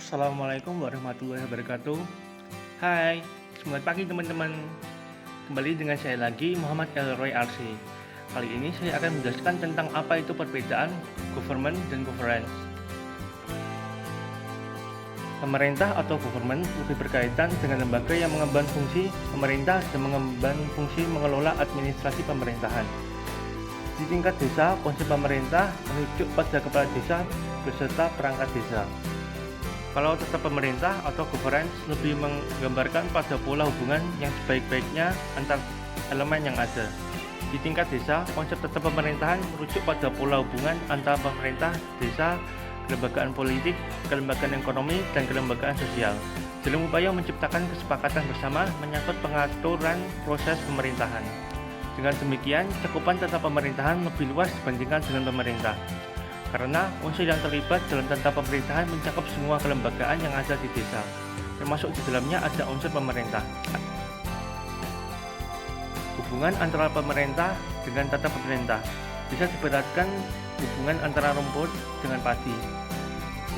Assalamualaikum warahmatullahi wabarakatuh. Hai, selamat pagi teman-teman. Kembali dengan saya lagi, Muhammad Elroy RC. Kali ini saya akan menjelaskan tentang apa itu perbedaan government dan governance. Pemerintah atau government lebih berkaitan dengan lembaga yang mengemban fungsi pemerintah dan mengemban fungsi mengelola administrasi pemerintahan. Di tingkat desa, konsep pemerintah merujuk pada kepala desa beserta perangkat desa. Kalau tetap pemerintah atau governance lebih menggambarkan pada pola hubungan yang sebaik-baiknya antar elemen yang ada. Di tingkat desa, konsep tetap pemerintahan merujuk pada pola hubungan antara pemerintah, desa, kelembagaan politik, kelembagaan ekonomi, dan kelembagaan sosial, dalam upaya menciptakan kesepakatan bersama menyangkut pengaturan proses pemerintahan. Dengan demikian, cakupan tata pemerintahan lebih luas dibandingkan dengan pemerintah, karena unsur yang terlibat dalam tata pemerintahan mencakup semua kelembagaan yang ada di desa, termasuk di dalamnya ada unsur pemerintah. Hubungan antara pemerintah dengan tata pemerintah bisa diberatkan hubungan antara rumput dengan padi.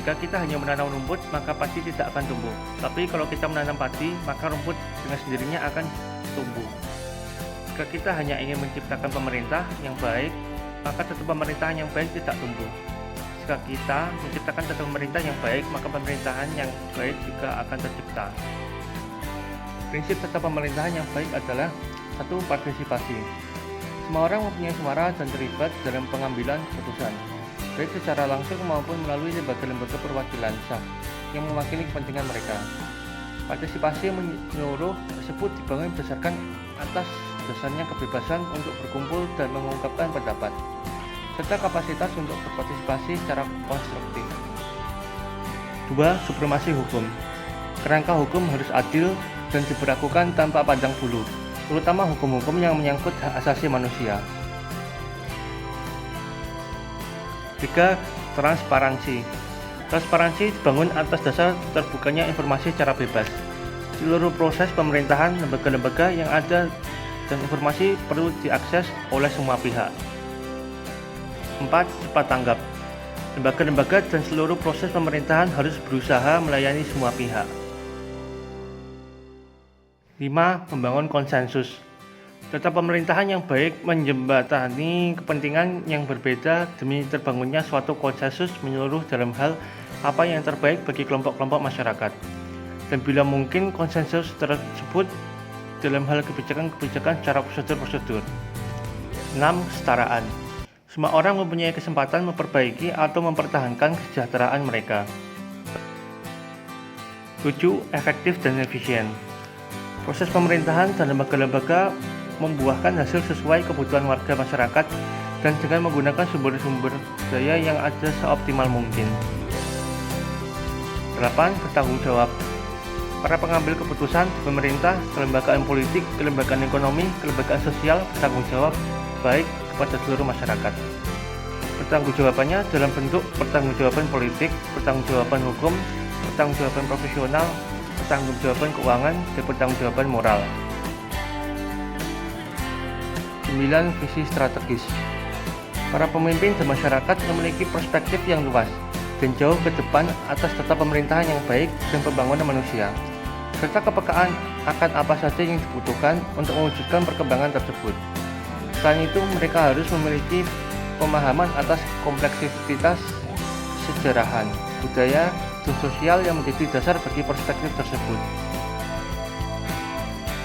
Jika kita hanya menanam rumput, maka padi tidak akan tumbuh. Tapi kalau kita menanam padi, maka rumput dengan sendirinya akan tumbuh. Jika kita hanya ingin menciptakan pemerintah yang baik, maka tata pemerintahan yang baik tidak tumbuh. Jika kita menciptakan tata pemerintah yang baik, maka pemerintahan yang baik juga akan tercipta. Prinsip tata pemerintahan yang baik adalah 1. Partisipasi. Semua orang mempunyai suara dan terlibat dalam pengambilan keputusan, baik secara langsung maupun melalui lembaga-lembaga perwakilan sah yang mewakili kepentingan mereka. Partisipasi menyeluruh tersebut dibangun berdasarkan atas dasarnya kebebasan untuk berkumpul dan mengungkapkan pendapat, serta kapasitas untuk berpartisipasi secara konstruktif. 2. Supremasi hukum. Kerangka hukum harus adil dan diberlakukan tanpa pandang bulu, terutama hukum-hukum yang menyangkut hak asasi manusia. 3. Transparansi. Transparansi dibangun atas dasar terbukanya informasi secara bebas. Seluruh proses pemerintahan, lembaga-lembaga yang ada dan informasi perlu diakses oleh semua pihak. 4. Cepat tanggap. Lembaga-lembaga dan seluruh proses pemerintahan harus berusaha melayani semua pihak. 5. Membangun konsensus. Tata pemerintahan yang baik menjembatani kepentingan yang berbeda demi terbangunnya suatu konsensus menyeluruh dalam hal apa yang terbaik bagi kelompok-kelompok masyarakat. Dan bila mungkin konsensus tersebut dalam hal kebijakan-kebijakan secara prosedur-prosedur. 6. Kesetaraan. Semua orang mempunyai kesempatan memperbaiki atau mempertahankan kesejahteraan mereka. 7. Efektif dan efisien. Proses pemerintahan dan lembaga-lembaga membuahkan hasil sesuai kebutuhan warga masyarakat dan dengan menggunakan sumber-sumber daya yang ada seoptimal mungkin. 8. Bertanggung jawab. Para pengambil keputusan di pemerintah, kelembagaan politik, kelembagaan ekonomi, kelembagaan sosial bertanggung jawab baik kepada seluruh masyarakat. Pertanggungjawabannya dalam bentuk pertanggungjawaban politik, pertanggungjawaban hukum, pertanggungjawaban profesional, pertanggungjawaban keuangan, dan pertanggungjawaban moral. 9. Visi strategis. Para pemimpin dan masyarakat memiliki perspektif yang luas dan jauh ke depan atas tata pemerintahan yang baik dan pembangunan manusia, serta kepekaan akan apa saja yang dibutuhkan untuk mewujudkan perkembangan tersebut. Selain itu, mereka harus memiliki pemahaman atas kompleksitas sejarahan, budaya, dan sosial yang menjadi dasar bagi perspektif tersebut.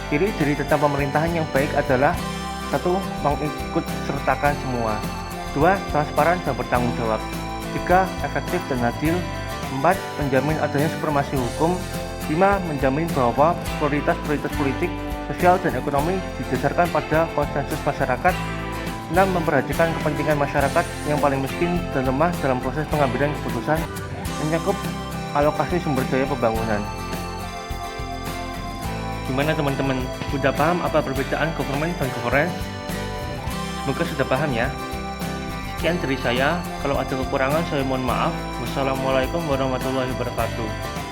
Ciri dari tata pemerintahan yang baik adalah 1. Mengikut sertakan semua. 2. Transparan dan bertanggung jawab. 3. Efektif dan adil. 4. Menjamin adanya supremasi hukum. 5. Menjamin bahwa prioritas-prioritas politik, sosial, dan ekonomi didasarkan pada konsensus masyarakat. 6. Memperhatikan kepentingan masyarakat yang paling miskin dan lemah dalam proses pengambilan keputusan, mencakup alokasi sumber daya pembangunan. Gimana teman-teman? Sudah paham apa perbedaan government dan governance? Semoga sudah paham ya. Sekian dari saya, kalau ada kekurangan saya mohon maaf. Wassalamualaikum warahmatullahi wabarakatuh.